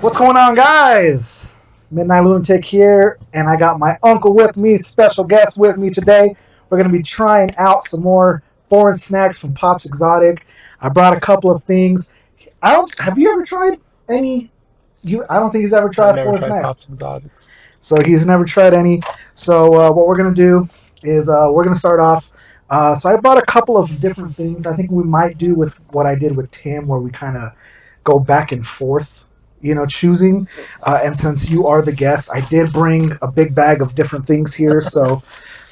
What's going on, guys? Midnight Lunatic here, and I got my uncle with me, special guest with me today. We're going to be trying out some more foreign snacks from Pop's Exotic. I brought a couple of things. Have you ever tried any? I don't think he's ever tried foreign snacks. Pop's Exotics. So he's never tried any. So what we're going to do is we're going to start off. So I bought a couple of different things. I think we might do with what I did with Tim, where we kind of go back and forth, choosing. And since you are the guest, I did bring a big bag of different things here. So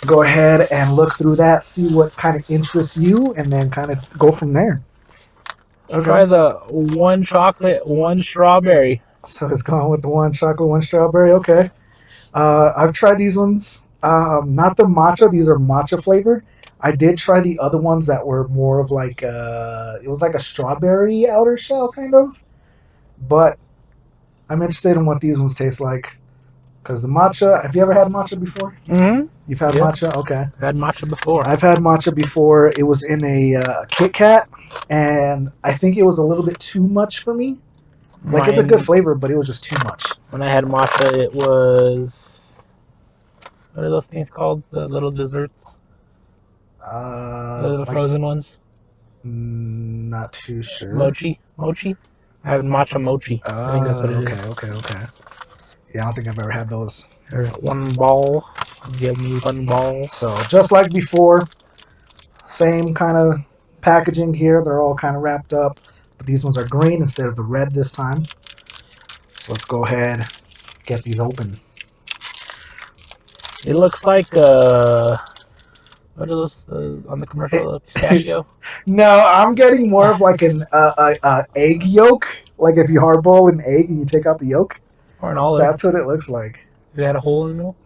go ahead and look through that, see what kind of interests you, and then kind of go from there. Okay. Try the one chocolate, one strawberry. So it's going with the one chocolate, one strawberry. Okay. I've tried these ones. Not the matcha. These are matcha flavored. I did try the other ones that were more of like it was like a strawberry outer shell kind of. But I'm interested in what these ones taste like. Because the matcha, have you ever had matcha before? Mm-hmm. You've had matcha? Okay. I've had matcha before. I've had matcha before. It was in a Kit Kat, and I think it was a little bit too much for me. Like, it's a good flavor, but it was just too much. When I had matcha, it was... What are those things called? The little desserts? The frozen ones? Not too sure. Mochi? I have matcha mochi. I think that's what it is. Okay. Yeah, I don't think I've ever had those. There's one ball. Give me one ball. So, just like before, same kind of packaging here. They're all kind of wrapped up. But these ones are green instead of the red this time. So, let's go ahead and get these open. It looks like, what are those on the commercial? Pistachio? No, I'm getting more of like an egg yolk. Like if you hard boil an egg and you take out the yolk. Or an olive. That's what it looks like. It had a hole in the middle.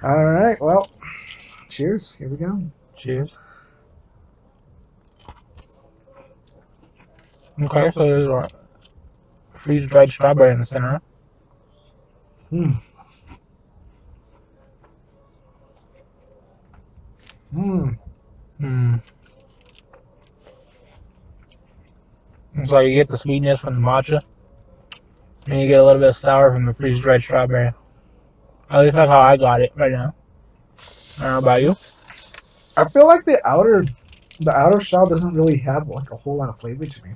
All right. Well, cheers. Here we go. Cheers. Okay, so there's a freeze-dried strawberry in the center. It's like you get the sweetness from the matcha, and you get a little bit of sour from the freeze-dried strawberry. At least that's how I got it right now. I don't know about you. I feel like the outer shell doesn't really have like a whole lot of flavor to me.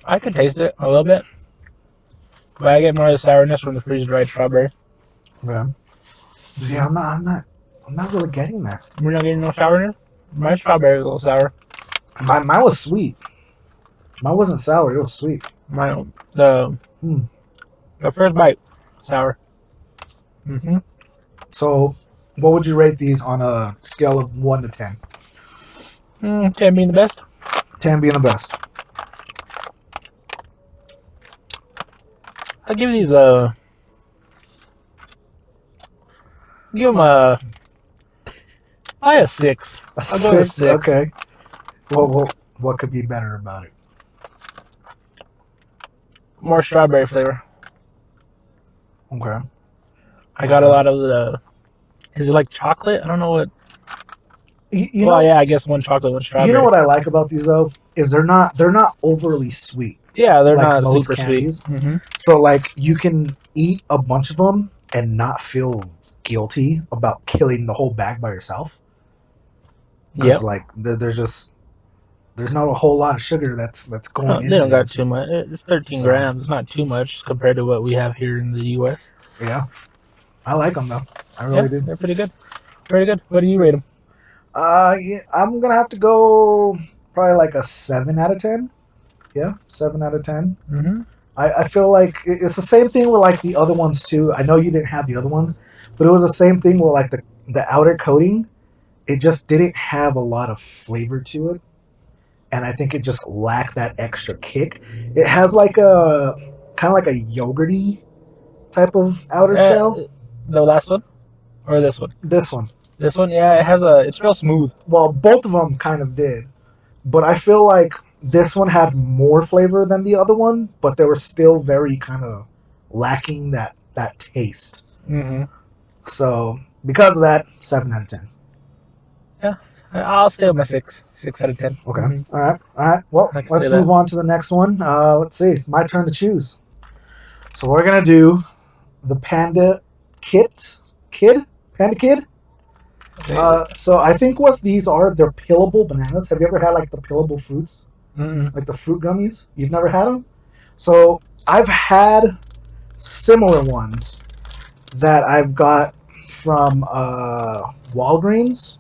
I could taste it a little bit, but I get more of the sourness from the freeze-dried strawberry. Yeah. So yeah, I'm not really getting that. We're not getting no sourness. My strawberry was a little sour. Mine was sweet. Mine wasn't sour. It was sweet. The first bite, sour. So, what would you rate these on a scale of 1 to 10? 10 being the best. 10 being the best. I'll give these a... Give them a 6. I'll go with 6. Okay. Well, what could be better about it? More strawberry flavor. Okay. I got a lot of the... Is it like chocolate? I don't know what... I guess one chocolate, one strawberry. You know what I like about these though is they're not overly sweet. Yeah, they're like not super candies. Sweet. So like you can eat a bunch of them and not feel guilty about killing the whole bag by yourself. Because like there's not a whole lot of sugar that's going into it. They don't got too much. It's 13 grams. It's not too much compared to what we have here in the U.S. Yeah, I like them though. I really do. They're pretty good. Pretty good. What do you rate them? Yeah, I'm gonna have to go probably like a 7 out of 10. Yeah, 7 out of 10. I feel like it's the same thing with like the other ones too. I know you didn't have the other ones, but it was the same thing with like the outer coating. It just didn't have a lot of flavor to it, and I think it just lacked that extra kick. It has like a kind of like a yogurty type of outer shell. The last one, or this one? This one. This one, yeah, it's real smooth. Well, both of them kind of did, but I feel like this one had more flavor than the other one, but they were still very kind of lacking that taste. So because of that, 7 out of 10. Yeah, I'll stay with my 6. 6 out of 10. Okay. All right. Well, I can let's say move that. on to the next one. Let's see. My turn to choose. So we're gonna do the Panda Panda Kid. So I think what these are, they're pillable bananas. Have you ever had like the pillable fruits, like the fruit gummies? You've never had them? So I've had similar ones that I've got from Walgreens,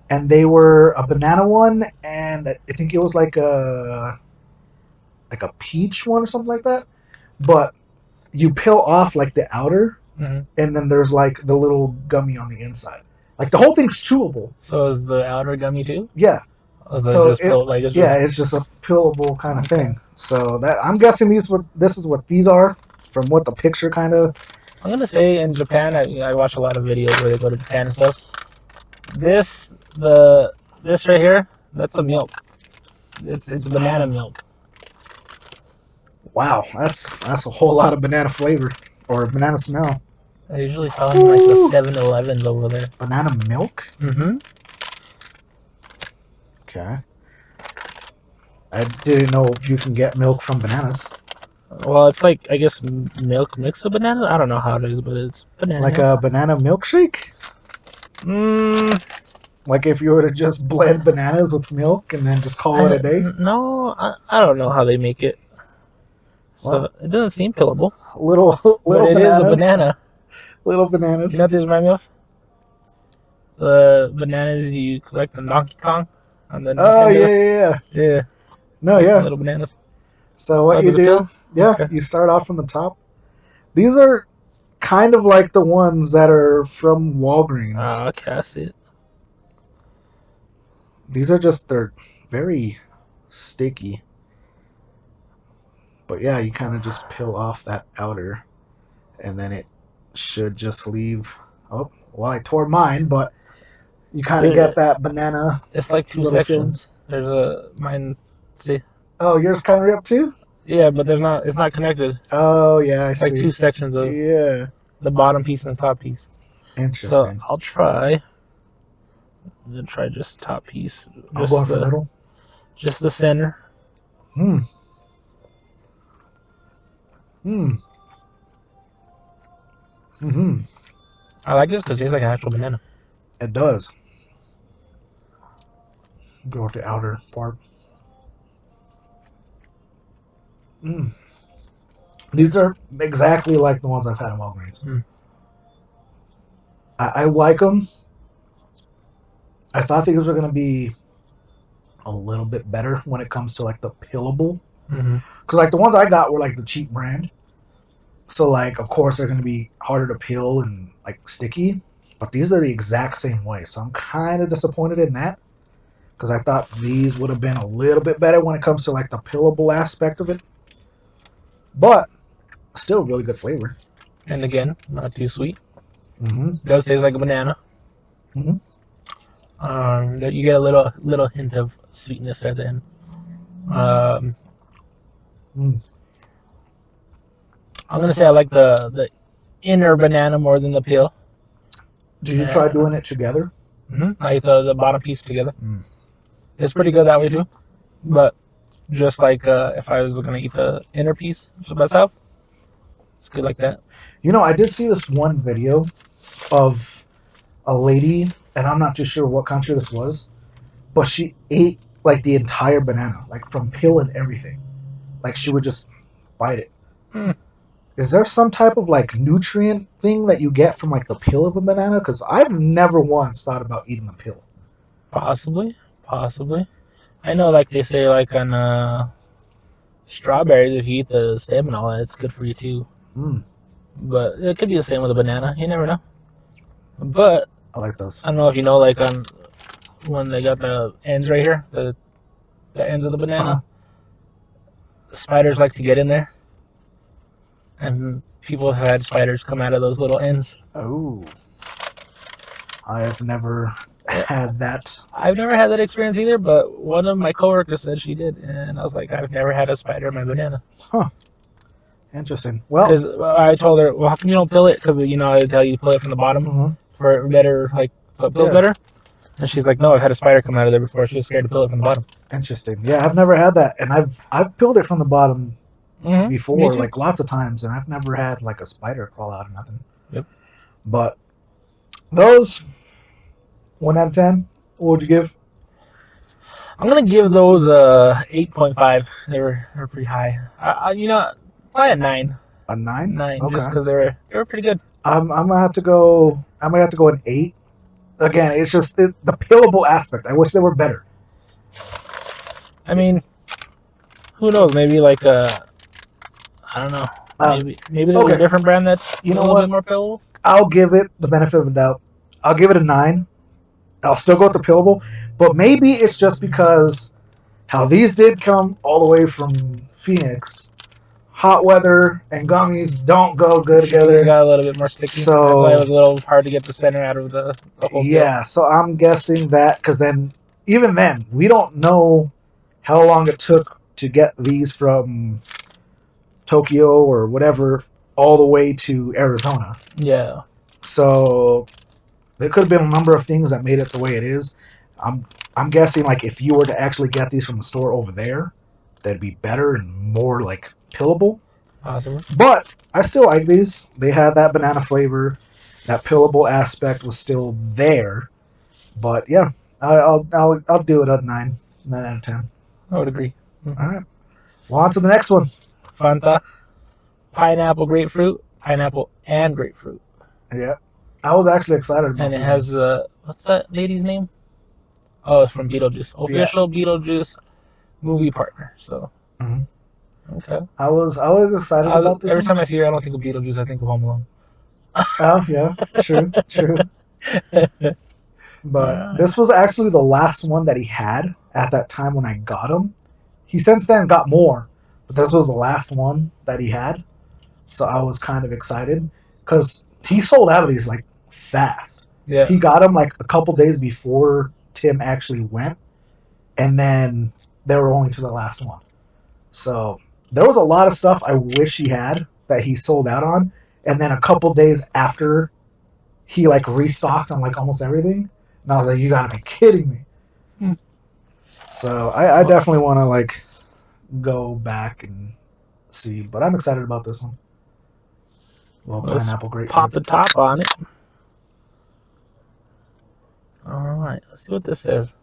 and they were a banana one, and I think it was like a peach one or something like that. But you peel off like the outer, and then there's like the little gummy on the inside. Like the whole thing's chewable. So is the outer gummy too? Yeah. So it's just a pillable kind of thing. So that I'm guessing this is what these are from what the picture kind of. I'm gonna say in Japan, I watch a lot of videos where they go to Japan and stuff. This right here, that's a milk. It's banana milk. Wow, that's a whole lot of banana flavor or banana smell. I usually find like the 7-Elevens over there. Banana milk? Mm-hmm. Okay. I didn't know you can get milk from bananas. Well, it's like, I guess, milk mixed with banana. I don't know how it is, but it's banana. Like a banana milkshake? Like if you were to just blend bananas with milk and then just call it a day? No, I don't know how they make it. So Well, it doesn't seem pillable. Little But it bananas. is a banana. Little bananas. You know what this reminds me of? The bananas you collect on Donkey Kong. On the Nintendo. Yeah. No, Like yeah. little bananas. So what you does it do, feel? yeah, Okay. you start off from the top. These are kind of like the ones that are from Walgreens. Oh, okay, I see it. These are they're very sticky. But yeah, you kind of just peel off that outer, and then it should just leave. Oh, well, I tore mine, but you kind of get that banana. It's like 2 little sections. There's mine. See? Oh, yours kind of up too? Yeah, but it's not connected. Oh, yeah, I It's see. like 2 sections of Yeah. the bottom piece and the top piece. Interesting. So I'll try. I'm gonna try just top piece. I'm going for middle. Just the center. Hmm. I like this because it tastes like an actual banana. It does. Go with the outer part. These are exactly like the ones I've had in Walgreens. I like them. I thought these were going to be a little bit better when it comes to like the pillable. Because like the ones I got were like the cheap brand. So like, of course, they're going to be harder to peel and like sticky. But these are the exact same way. So I'm kind of disappointed in that. Because I thought these would have been a little bit better when it comes to like the pillable aspect of it. But still really good flavor. And again, not too sweet. Mm-hmm. Does taste like a banana. Mm-hmm. You get a little hint of sweetness at the end. I'm gonna say I like the inner banana more than the peel. Did you try doing it together? Like the bottom piece together. Mm. It's pretty good that way too. But just like if I was gonna eat the inner piece just by itself, it's good like that. You know, I did see this one video of a lady, and I'm not too sure what country this was, but she ate like the entire banana, like from peel and everything. Like she would just bite it. Is there some type of like nutrient thing that you get from like the peel of a banana? Because I've never once thought about eating the peel. Possibly. I know, like they say, like on strawberries, if you eat the stem and all that, it's good for you too. But it could be the same with a banana. You never know. But I like those. I don't know if you know, like on when they got the ends right here, the ends of the banana. Spiders like to get in there, and people have had spiders come out of those little ends. Oh, I have never had that. I've never had that experience either, but one of my coworkers said she did, and I was like, I've never had a spider in my banana. Huh. Interesting. Well, Because I told her, well, how come you don't peel it? Because, you know, I tell you to peel it from the bottom for better, like, so it peels better. And she's like, no, I've had a spider come out of there before. She was scared to peel it from the bottom. Interesting. Yeah, I've never had that, and I've peeled it from the bottom before, Me too. like lots of times, and I've never had like a spider crawl out or nothing. Yep. But those 1 out of 10. What would you give? I'm gonna give those 8.5. They were pretty high. Probably a 9. A 9? 9, Okay. just because they were pretty good. I'm gonna have to go. I'm gonna have to go an 8. Again, it's just the peelable aspect. I wish they were better. I mean, who knows? Maybe like I don't know. Maybe there's a different brand that's a little bit more peelable. I'll give it the benefit of the doubt. I'll give it a 9. I'll still go with the peelable, but maybe it's just because how these did come all the way from Phoenix. Hot weather and gummies don't go good together. It got a little bit more sticky. So, that's why it was a little hard to get the center out of the whole yeah, so I'm guessing that because even then, we don't know how long it took to get these from Tokyo or whatever all the way to Arizona. Yeah. So there could have been a number of things that made it the way it is. I'm guessing like if you were to actually get these from the store over there, they'd be better and more like pillable. Possibly. But I still like these. They had that banana flavor. That pillable aspect was still there. But yeah, I'll do it at 9 out of 10. I would agree. All right. Well, on to the next one. Fanta, pineapple, grapefruit, pineapple, and grapefruit. Yeah. I was actually excited about And it this has, what's that lady's name? Oh, it's from Beetlejuice. Official Beetlejuice movie partner. So, okay. I was excited about this. Every time I see her, I don't think of Beetlejuice. I think of Home Alone. Oh, yeah. True. But this was actually the last one that he had at that time when I got him. He since then got more, but this was the last one that he had. So I was kind of excited because he sold out of these like fast. Yeah. He got them like a couple days before Tim actually went, and then they were only to the last one. So there was a lot of stuff I wish he had that he sold out on, and then a couple days after he like restocked on like almost everything. And I was like, you gotta be kidding me. So I definitely want to like go back and see, but I'm excited about this one. Well, pineapple grapefruit. Pop the top on it. All right, let's see what this says.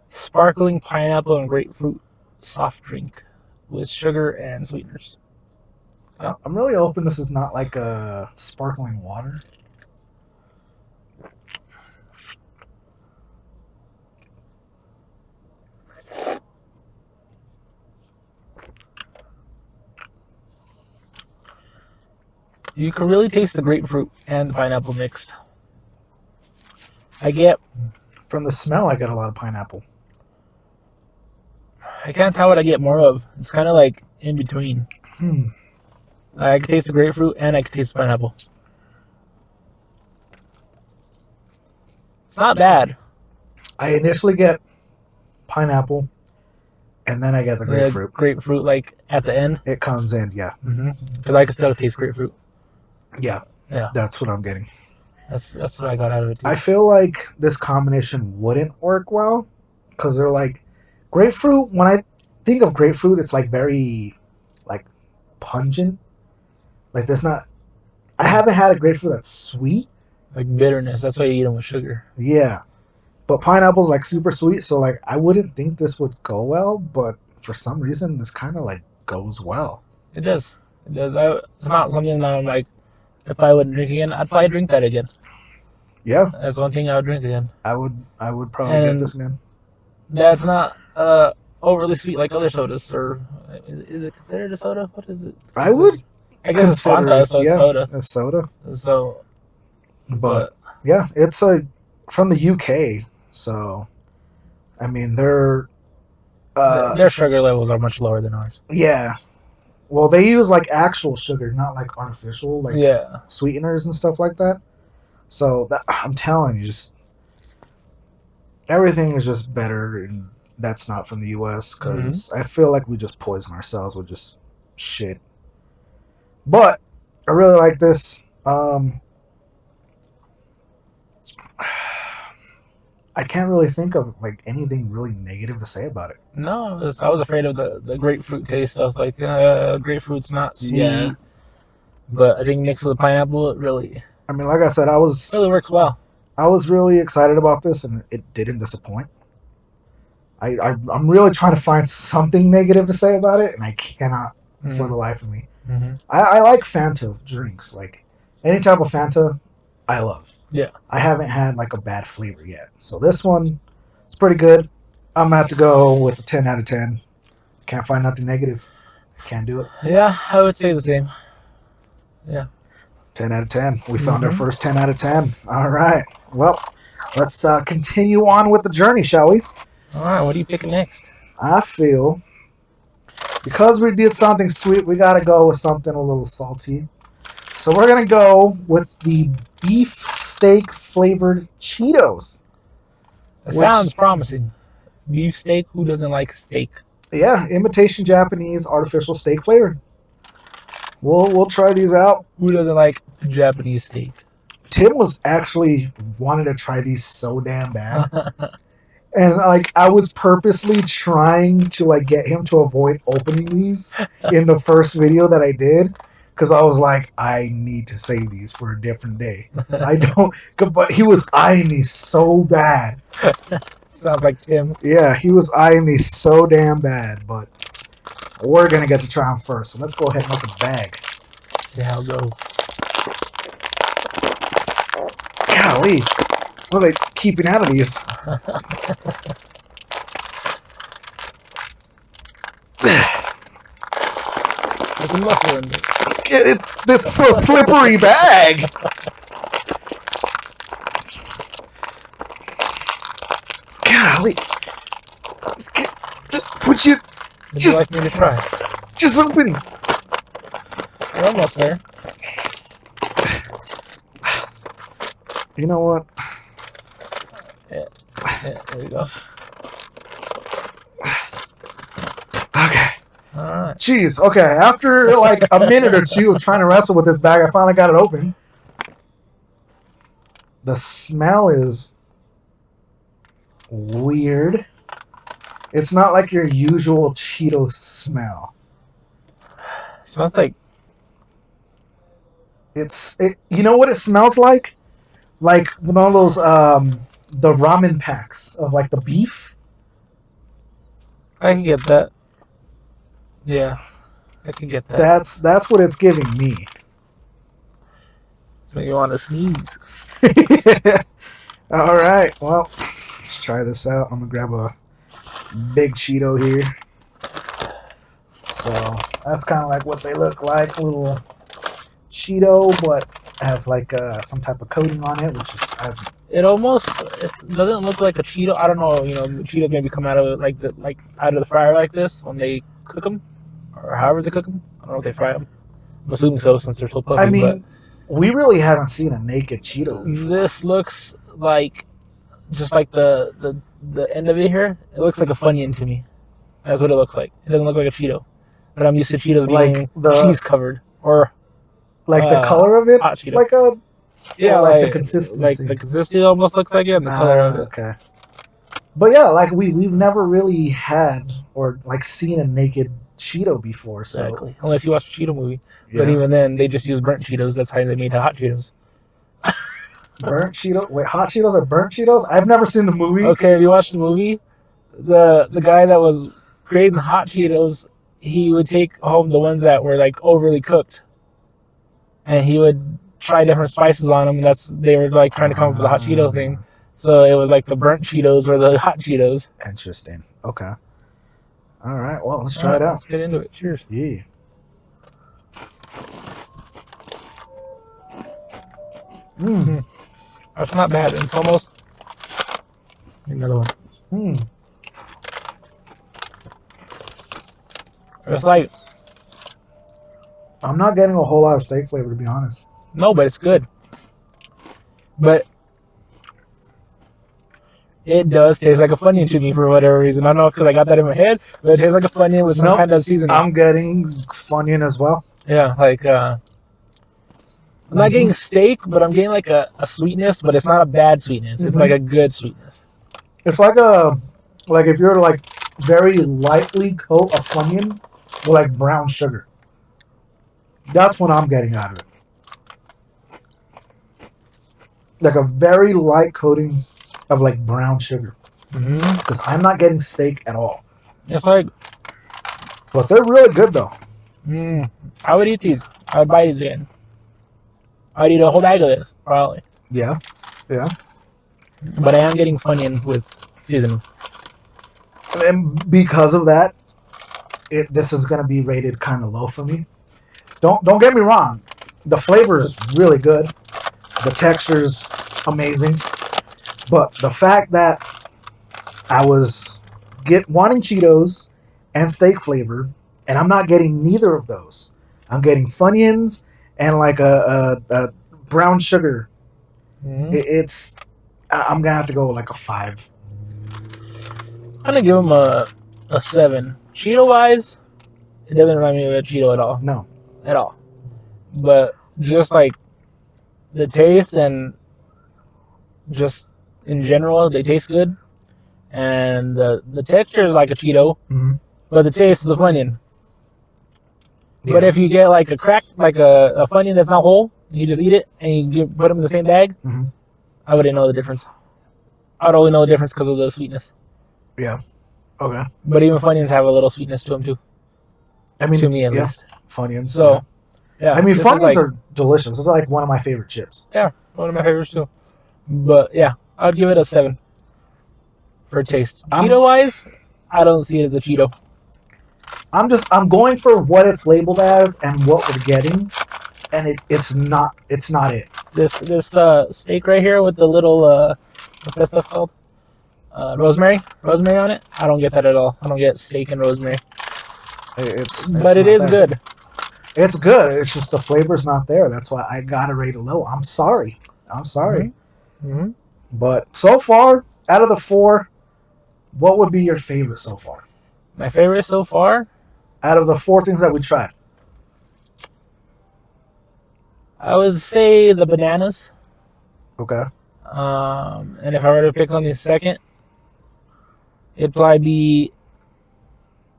Sparkling pineapple and grapefruit soft drink with sugar and sweeteners. I'm really hoping this is not like a sparkling water. You can really taste the grapefruit and the pineapple mixed. From the smell, I get a lot of pineapple. I can't tell what I get more of. It's kind of like in between. I can taste the grapefruit and I can taste the pineapple. It's not bad. I initially get pineapple, and then I get the grapefruit. Grapefruit, like at the end. It comes in, yeah. Because I can still taste grapefruit. Yeah. That's what I'm getting. That's what I got out of it too. I feel like this combination wouldn't work well because they're like grapefruit. When I think of grapefruit, it's like very like pungent. Like there's not. I haven't had a grapefruit that's sweet. Like bitterness. That's why you eat them with sugar. Yeah, but pineapple's like super sweet, so like I wouldn't think this would go well, but for some reason this kind of like goes well. It does. It's not something that I'm like. If I would drink again, I'd probably drink that again. Yeah, that's one thing I would drink again. I would probably get this again. That's not overly sweet like other sodas, or is it considered a soda? What is it? I would. I guess it's Fanta, so it's soda. It's soda. So, but yeah, it's from the UK, so I mean their sugar levels are much lower than ours. Yeah. Well, they use like actual sugar, not like artificial, like sweeteners and stuff like that. So I'm telling you, just everything is just better, and that's not from the U.S. because I feel like we just poison ourselves with just shit. But I really like this. I can't really think of like anything really negative to say about it. No, I was afraid of the grapefruit taste. I was like, grapefruit's not sweet. Yeah. But I think mixed with the pineapple, it really, I mean, like I said, really works well. I was really excited about this, and it didn't disappoint. I'm really trying to find something negative to say about it, and I cannot for the life of me. Mm-hmm. I like Fanta drinks. Like, any type of Fanta, I love. Yeah. I haven't had, like, a bad flavor yet. So this one, it's pretty good. I'm going to have to go with a 10 out of 10. Can't find nothing negative. Can't do it. Yeah, I would say the same. Yeah. 10 out of 10. We found our first 10 out of 10. All right. Well, let's continue on with the journey, shall we? All right, what are you picking next? I feel because we did something sweet, we got to go with something a little salty. So we're going to go with the beef steak flavored Cheetos. It sounds promising. Beef steak, who doesn't like steak? Yeah, imitation Japanese artificial steak flavored. We'll try these out. Who doesn't like Japanese steak? Tim was actually wanted to try these so damn bad. And like I was purposely trying to like get him to avoid opening these in the first video that I did, because I was like, I need to save these for a different day. I don't, but he was eyeing these so bad. Sounds like Tim. Yeah, he was eyeing these so damn bad, but we're gonna get to try them first. So let's go ahead and open the bag. See how it goes. Golly, what are they keeping out of these? There's a muscle in it. It's a slippery bag. Golly, would you Would you like me to try? just open? We're almost there. You know what? Yeah, there you go. Okay. Alright. Jeez. Okay. After like a minute or two of trying to wrestle with this bag, I finally got it open. The smell is weird. It's not like your usual Cheeto smell. Smells like... You know what it smells like? Like one of those the ramen packs of like the beef. I can get that. Yeah, I can get that. That's what it's giving me. It's making you want to sneeze. All right, well, let's try this out. I'm gonna grab a big Cheeto here. So that's kind of like what they look like, a little Cheeto, but has like some type of coating on it, which is it doesn't look like a Cheeto. I don't know, Cheetos maybe come out of it like out of the fryer like this when they cook them, or however they cook them. I don't know if they fry them. I'm assuming so since they're so puffy. I mean, we really haven't seen a naked Cheeto before. This looks like just like the end of it here. It looks like a Funyun to me. That's what it looks like. It doesn't look like a Cheeto, but I'm used to Cheetos being cheese covered or. Like the color of it, like a like the consistency. Like the consistency almost looks like it, and the color of it. Okay. But yeah, like we've never really had or like seen a naked Cheeto before. So. Exactly, unless you watch a Cheeto movie. Yeah. But even then, they just use burnt Cheetos. That's how they made the hot Cheetos. Burnt Cheetos? Wait, hot Cheetos are burnt Cheetos? I've never seen the movie. Okay, have you watched the movie? The guy that was creating the hot Cheetos, he would take home the ones that were like overly cooked. And he would try different spices on them. They were like trying to come up with the hot Cheeto thing. So it was like the burnt Cheetos were the hot Cheetos. Interesting. Okay. All right. Well, let's try it out. Let's get into it. Cheers. Yeah. That's not bad. It's almost another one. It's like I'm not getting a whole lot of steak flavor, to be honest. no, but it's good. But it does taste like a Funyun to me for whatever reason. I don't know if because I got that in my head, but it tastes like a Funyun with some kind of seasoning. I'm getting Funyun as well. Yeah, like I'm not getting steak, but I'm getting like a sweetness, but it's not a bad sweetness. It's like a good sweetness. It's like if you're to like very lightly coat a Funyun with like brown sugar. That's what I'm getting out of it. Like a very light coating of like brown sugar. Because I'm not getting steak at all. It's like, but they're really good though. I would eat these. I would buy these again. I'd eat a whole bag of this, probably. Yeah. But I am getting Funyun with seasoning. And because of that, this is going to be rated kind of low for me. Don't get me wrong. The flavor is really good. The texture is amazing. But the fact that I was wanting Cheetos and steak flavor, and I'm not getting neither of those. I'm getting Funyuns and like a brown sugar. I'm gonna have to go with like a 5. I'm gonna give them a 7. Cheeto wise, it doesn't remind me of a Cheeto at all. No, at all. But just like the taste and just in general, they taste good. And the texture is like a Cheeto, but the taste is a Funyun. Yeah. But if you get like a crack, like a Funyun that's not whole, you just eat it and you put them in the same bag, I wouldn't know the difference. I'd only know the difference because of the sweetness. Yeah. Okay. But even Funyuns have a little sweetness to them too. I mean, to me at least. Funyuns. So, yeah. I mean, Funyuns are delicious. They're like one of my favorite chips. Yeah, one of my favorites too. But yeah, I'd give it a 7 for taste. Cheeto wise, I don't see it as a Cheeto. I'm going for what it's labeled as and what we're getting, and it's not it. This steak right here with the little what's that stuff called? Rosemary on it. I don't get that at all. I don't get steak and rosemary. But it is good. It's good. It's just the flavor's not there. That's why I gotta rate it low. I'm sorry. But so far, out of the 4, what would be your favorite so far? My favorite so far? Out of the 4 things that we tried. I would say the bananas. Okay. And if I were to pick something second, it'd probably be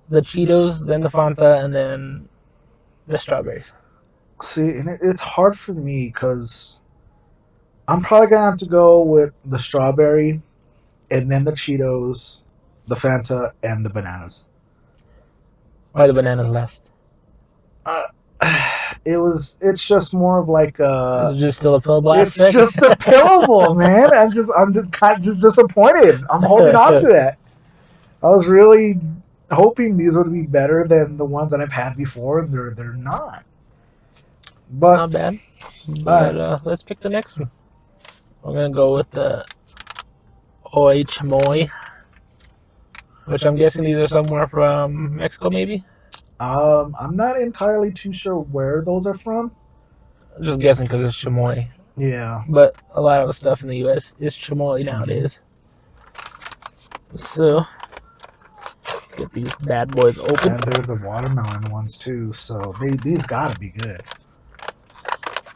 the Cheetos, then the Fanta, and then the strawberries. See, and it's hard for me because I'm probably going to have to go with the strawberry, and then the Cheetos, the Fanta, and the bananas. Why the bananas last? It's just more of like it's just still a pill blast. It's just a pillable, man. I'm just kind of disappointed. I'm holding on to that. I was really hoping these would be better than the ones that I've had before, and they're not. But not bad. But let's pick the next one. We're gonna go with the Oi Chamoy, which I'm guessing these are somewhere from Mexico, maybe. I'm not entirely too sure where those are from. I'm just guessing because it's chamoy. Yeah. But a lot of the stuff in the U.S. is chamoy nowadays. So let's get these bad boys open. And they're the watermelon ones too, so these gotta be good.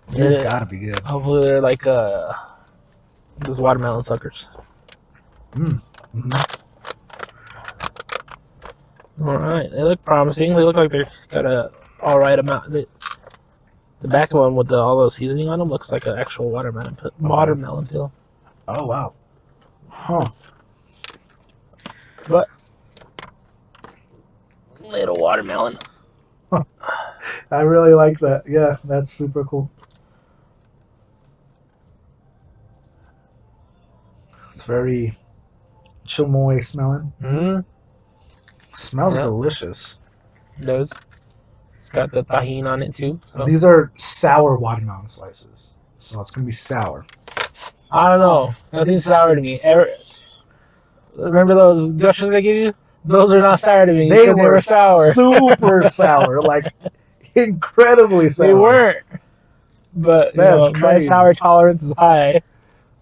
These gotta be good. Hopefully they're like those watermelon suckers. All right, they look promising. They look like they're got a all right amount. The back one with all those seasoning on them looks like an actual watermelon peel. Oh wow, huh? But little watermelon. I really like that. Yeah, that's super cool. It's very chamoy smelling. Smells delicious. It does. It's got the tahini on it too. So. These are sour watermelon slices, so it's gonna be sour. I don't know. Nothing's sour to me. Remember those gushes I gave you? Those are not sour to me. They were sour. Super sour, like incredibly sour. They weren't. But my sour tolerance is high,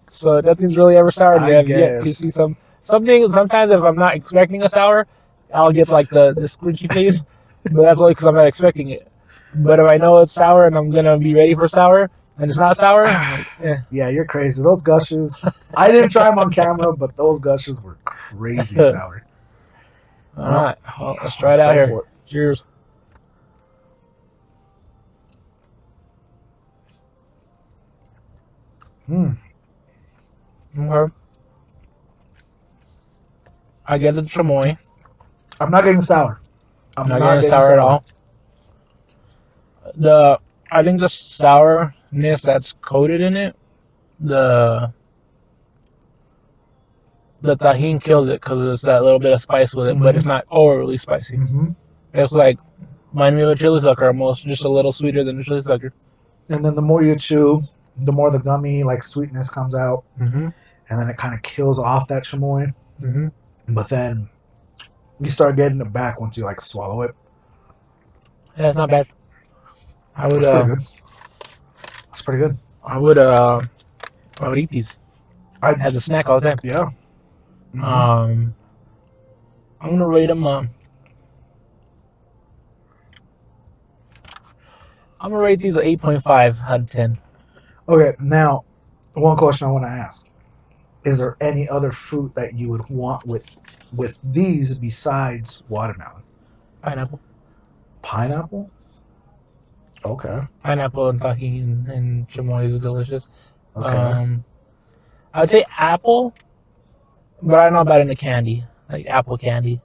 so nothing's really ever sour to me. I've yet to see something. Sometimes if I'm not expecting a sour, I'll get like the squinchy face, but that's only because I'm not expecting it. But if I know it's sour and I'm gonna be ready for sour and it's not sour, I'm like, Yeah, you're crazy. Those gushes, I didn't try them on camera, but those gushes were crazy sour. All right, well, let's try it out here. Cheers. Okay. I get the chamoy. I'm not getting sour. I'm not getting sour at all. I think the sourness that's coated in it, the tahini kills it because it's that little bit of spice with it, but it's not overly spicy. It's like remind me of a chili sucker almost, just a little sweeter than a chili sucker. And then the more you chew, the more the gummy like sweetness comes out, and then it kind of kills off that chamoy. But then you start getting it back once you like swallow it. Yeah, it's not bad. It's pretty good. It's pretty good. I would eat these as a snack all the time. Yeah. I'm gonna rate them. I'm gonna rate these an 8.5 out of 10. Okay, now one question I want to ask: is there any other fruit that you would want with these besides watermelon? Pineapple. Pineapple? Okay. Pineapple and tahini and chamoy is delicious. Okay. I would say apple, but I don't know about in the candy, like apple candy.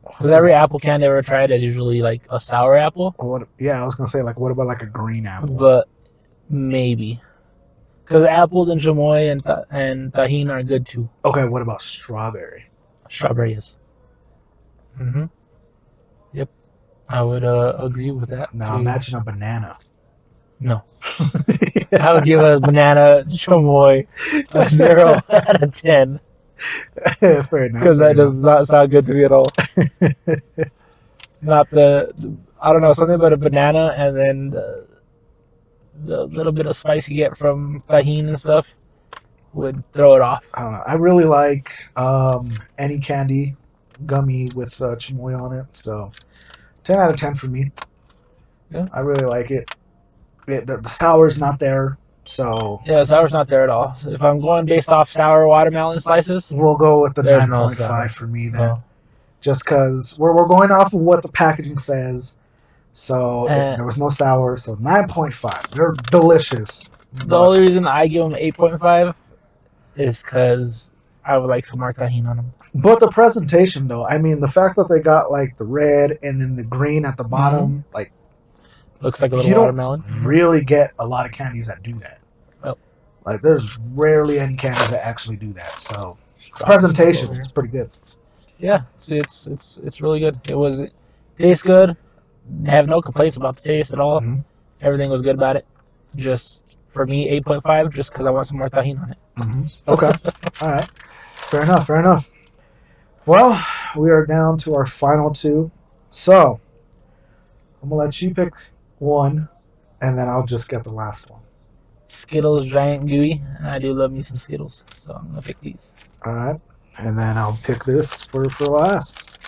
Because every apple candy I've ever tried is usually like a sour apple. Yeah, I was gonna say like, what about like a green apple? But maybe, because apples and chamoy and tahini are good too. Okay, what about strawberry? Strawberries. Yep, I would agree with that. Now imagine a banana. No. I would give a banana chamoy a 0 out of 10. Fair enough. Because that does not sound good to me at all. Not I don't know, something about a banana and then the little bit of spice you get from tahini and stuff would throw it off. I don't know. I really like any candy gummy with chamoy on it. So 10 out of 10 for me. Yeah. I really like it. The sour's not there, so... Yeah, the sour's not there at all. So if I'm going based off sour watermelon slices... We'll go with the 9.5 no for me then. Just because we're going off of what the packaging says. So there was no sour, so 9.5. They're delicious. The only reason I give them 8.5 is because I would like some more tahini on them. But the presentation, though, I mean, the fact that they got like the red and then the green at the bottom, like... Looks like a little watermelon. You don't really get a lot of candies that do that. Oh. Like, there's rarely any candies that actually do that. So, presentation is pretty good. Yeah, it's really good. It tastes good. I have no complaints about the taste at all. Everything was good about it. Just, for me, 8.5, just because I want some more tahini on it. Okay. All right. Fair enough. Well, we are down to our final two. So, I'm going to let you pick one, and then I'll just get the last one. Skittles Giant Gooey. I do love me some Skittles, so I'm going to pick these. All right. And then I'll pick this for last.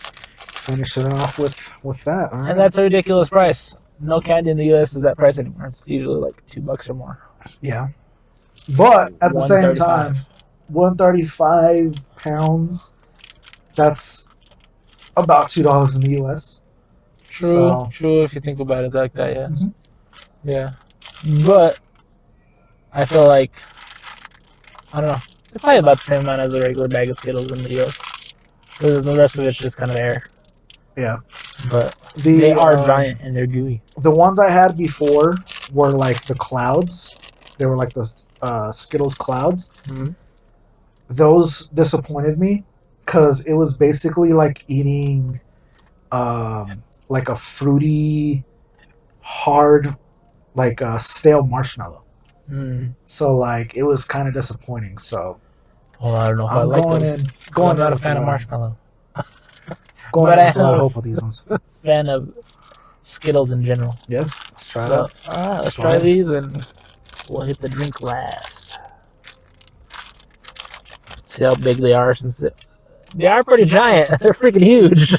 Finish it off with that. All right. And that's a ridiculous price. No candy in the U.S. is that price anymore. It's usually like $2 or more. Yeah. But at the same time, 135 pounds, that's about $2 in the U.S. True, if you think about it like that, yeah. Yeah. But I feel like, I don't know, it's probably about the same amount as a regular bag of Skittles in the US. Because the rest of it's just kind of air. Yeah. But they are giant and they're gooey. The ones I had before were like the clouds. They were like the Skittles clouds. Those disappointed me because it was basically like eating... like a fruity, hard, like a stale marshmallow. So like it was kind of disappointing. So, well, I don't know if I like those. I'm not a fan of marshmallow. But I hope of these ones. Fan of Skittles in general. Yeah, let's try it out. All right, let's try these and we'll hit the drink last. See how big they are they are pretty giant. They're freaking huge.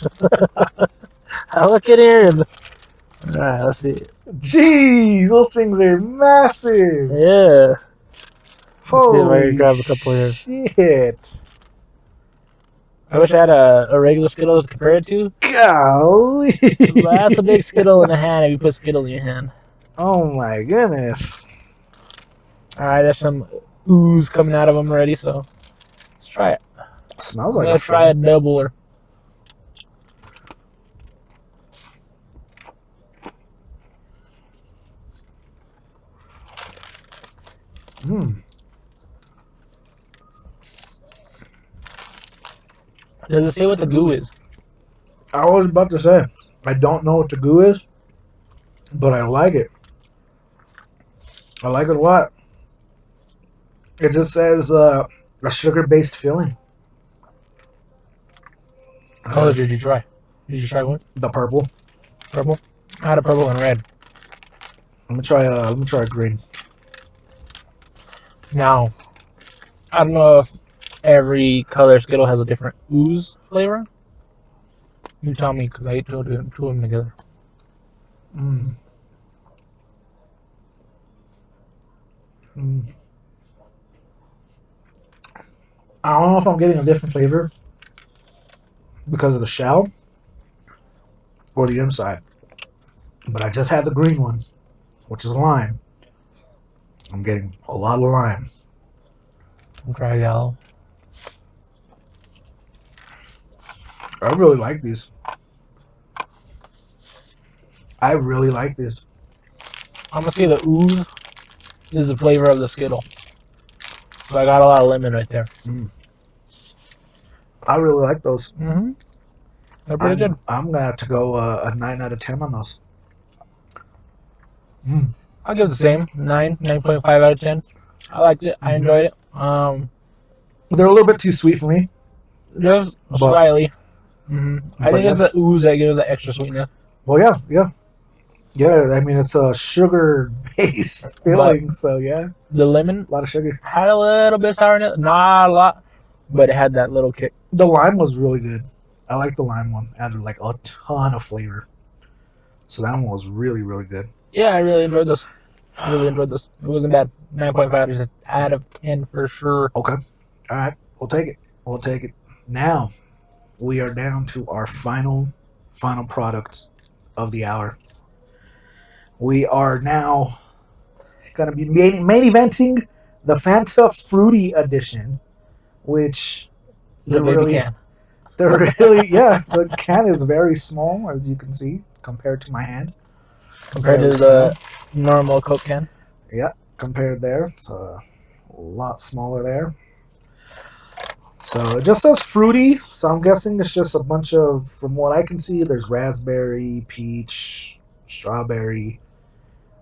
I look in here and... Alright, let's see. Jeez, those things are massive. Yeah. Holy see if I can grab a couple here. Shit. I wish I had a regular Skittle to compare it to. Golly. But that's a big Skittle in the hand if you put Skittle in your hand. Oh my goodness. Alright, there's some ooze coming out of them already, so let's try it. Smells I'm like gonna try a doubler. Does it say what the goo is? I was about to say, I don't know what the goo is, but I like it. I like it a lot. It just says a sugar-based filling. What color did you try? Did you try one? The purple. Purple? I had a purple and red. Let me try a green. Now, I don't know if every color Skittle has a different ooze flavor. You tell me, because I ate two of them together. I don't know if I'm getting a different flavor because of the shell or the inside. But I just had the green one, which is lime. I'm getting a lot of lime. I'll try yellow. I really like these. I really like these. I'm going to say the ooze is the flavor of the Skittle. So I got a lot of lemon right there. I really like those. They're pretty good. I'm going to have to go a 9 out of 10 on those. I'll give it the same. 9.5 out of 10. I liked it. I enjoyed it. They're a little bit too sweet for me. Just slightly. I think it's the ooze that gives the extra sweetness. Well, yeah. I mean, it's a sugar-based filling, so yeah. The lemon A lot of sugar. had a little bit of sourness. Not a lot, but it had that little kick. The lime was really good. I like the lime one. It added like a ton of flavor. So that one was really, really good. Yeah, I really enjoyed this. It wasn't bad. 9.5 out of 10 for sure. Okay. All right. We'll take it. Now, we are down to our final product of the hour. We are now going to be main eventing the Fanta Fruity Edition, which The baby can. They're really, yeah, the can is very small, as you can see, compared to my hand. Compared to the normal Coke can. Yeah, compared there. It's a lot smaller there. So it just says fruity, so I'm guessing it's just a bunch of, from what I can see, there's raspberry, peach, strawberry.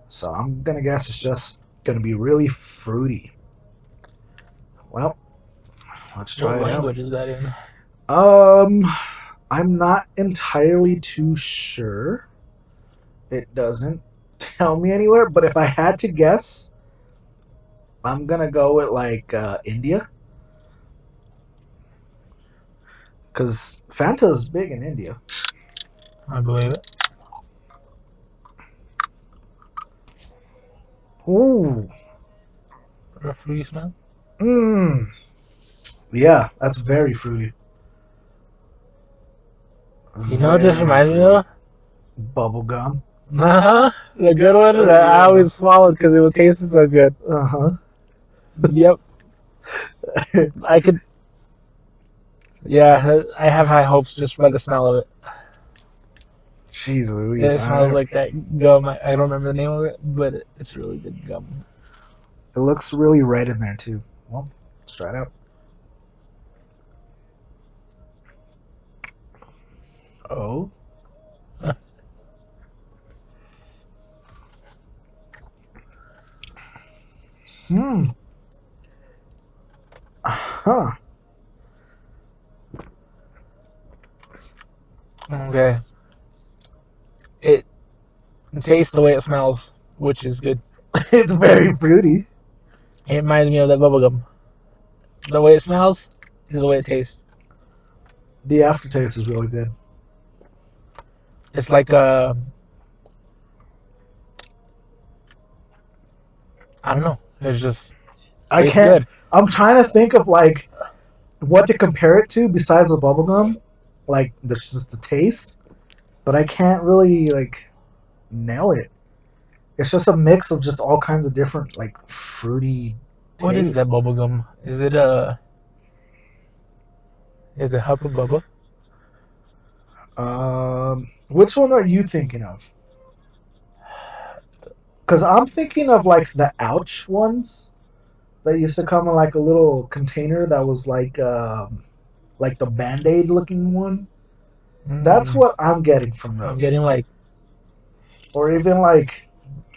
So I'm going to guess it's just going to be really fruity. Well, let's try it out. What language is that in? I'm not entirely too sure. It doesn't tell me anywhere, but if I had to guess, I'm going to go with like India. Because Fanta is big in India. I believe it. Ooh. A fruity smell? Yeah, that's very fruity. You know what this reminds me of? Bubble gum. The good one that I always swallowed because it would taste so good. Yep. I could. Yeah, I have high hopes just by the smell of it. Jeez Louise. It smells like that gum. I don't remember the name of it, but it's really good gum. It looks really red in there too. Well, let's try it out. Oh. Huh. Okay. It tastes the way it smells, which is good. It's very fruity. It reminds me of that bubblegum. The way it smells is the way it tastes. The aftertaste is really good. It's like I don't know. It's just I tastes can't. good. I'm trying to think of like what to compare it to besides the bubblegum. Like, this is the taste. But I can't really, like, nail it. It's just a mix of just all kinds of different, like, fruity taste. What is that bubblegum? Is it Hubba Bubba? Which one are you thinking of? Because I'm thinking of, like, the Ouch ones that used to come in, like, a little container that was, like the Band-Aid looking one. That's what I'm getting from those. I'm getting, like... Or even, like,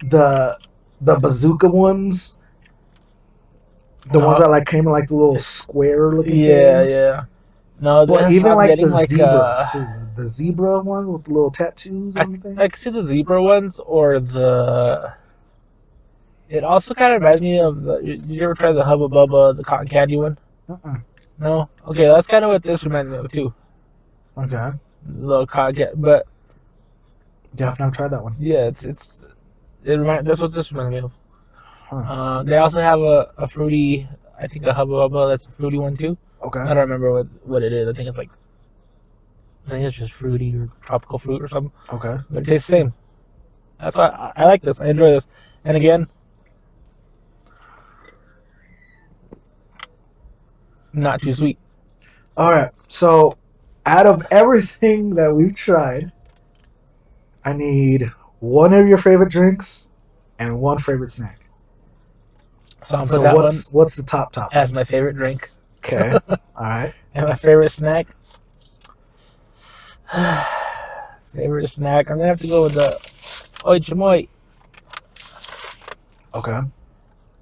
the bazooka ones. The ones that, like, came in, like, the little square-looking things. Yeah. No, but even, I'm like, getting, the like, zebras, too. The zebra ones with the little tattoos on the thing. I can see the zebra ones or the... It also kind of reminds me of the... Did you ever try the Hubba Bubba, the cotton candy one? No? Okay, that's kind of what this reminds me of, too. Okay. The little cotton candy, but... Yeah, I've never tried that one. Yeah, that's what this reminds me of. Huh. They also have a fruity... I think a Hubba Bubba that's a fruity one, too. Okay. I don't remember what it is. I think it's just fruity or tropical fruit or something. Okay. But it tastes the same. That's why I like this. I enjoy this. And again, not too sweet. All right. So, out of everything that we've tried, I need one of your favorite drinks and one favorite snack. So I'll put that what's the top? As my favorite drink. Okay. All right. And my favorite snack. Favorite snack. I'm gonna have to go with the Oi Chamoy. Okay. All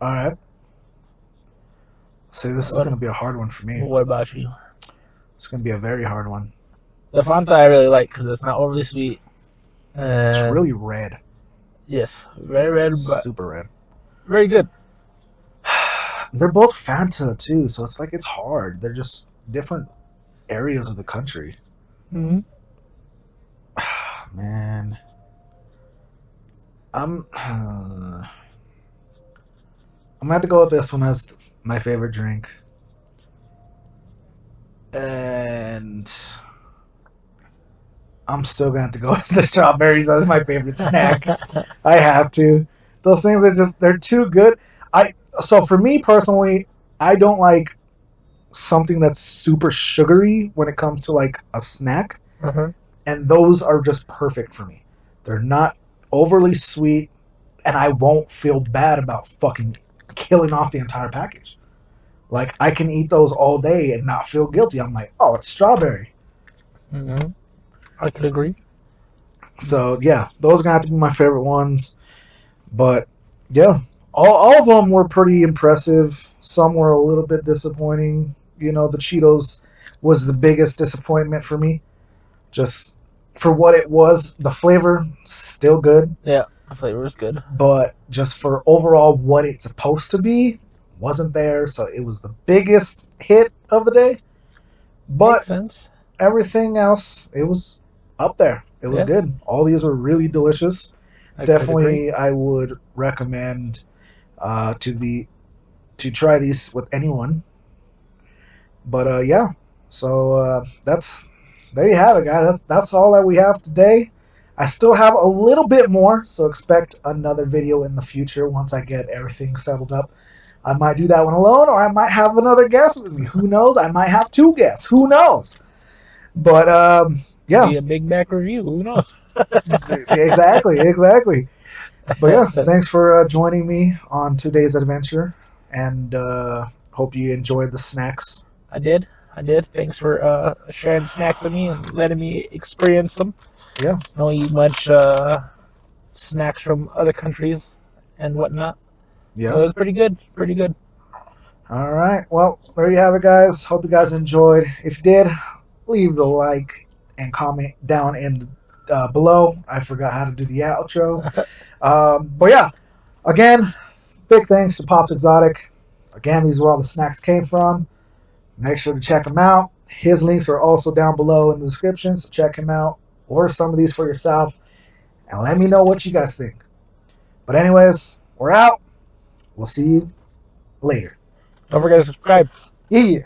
right. See, this is gonna be a hard one for me. What about you? It's gonna be a very hard one. The Fanta I really like because it's not overly sweet. It's really red. Yes, very red, but super red. Very good. They're both Fanta too, so it's like it's hard. They're just different areas of the country. Mm-hmm. Man, I'm gonna have to go with this one as my favorite drink, and I'm still gonna have to go with the strawberries as my favorite snack. I have to. Those things are they're too good. So for me personally, I don't like something that's super sugary when it comes to like a snack. Mm-hmm. And those are just perfect for me. They're not overly sweet, and I won't feel bad about fucking killing off the entire package. Like, I can eat those all day and not feel guilty. I'm like, oh, it's strawberry. Mm-hmm. I could agree. So, yeah, those are going to have to be my favorite ones. But, yeah, all of them were pretty impressive. Some were a little bit disappointing. You know, the Cheetos was the biggest disappointment for me. Just for what it was, the flavor, still good. Yeah, the flavor is good. But just for overall what it's supposed to be, wasn't there. So it was the biggest hit of the day. But makes sense. Everything else, it was up there. It was good. All these were really delicious. Definitely, I would recommend to try these with anyone. But yeah, so there you have it, guys. That's all that we have today. I still have a little bit more, so expect another video in the future once I get everything settled up. I might do that one alone, or I might have another guest with me. Who knows? I might have two guests. Who knows? But yeah, be a big back review. Who knows? exactly. But yeah, thanks for joining me on today's adventure, and hope you enjoyed the snacks. I did. Thanks for sharing snacks with me and letting me experience them. Yeah. Don't eat much snacks from other countries and whatnot. Yeah. So it was pretty good. All right. Well, there you have it, guys. Hope you guys enjoyed. If you did, leave the like and comment down in below. I forgot how to do the outro. But yeah, again, big thanks to Pops Exotic. Again, these are where all the snacks came from. Make sure to check him out. His links are also down below in the description, so check him out. Order some of these for yourself, and let me know what you guys think. But anyways, we're out. We'll see you later. Don't forget to subscribe. Yeah.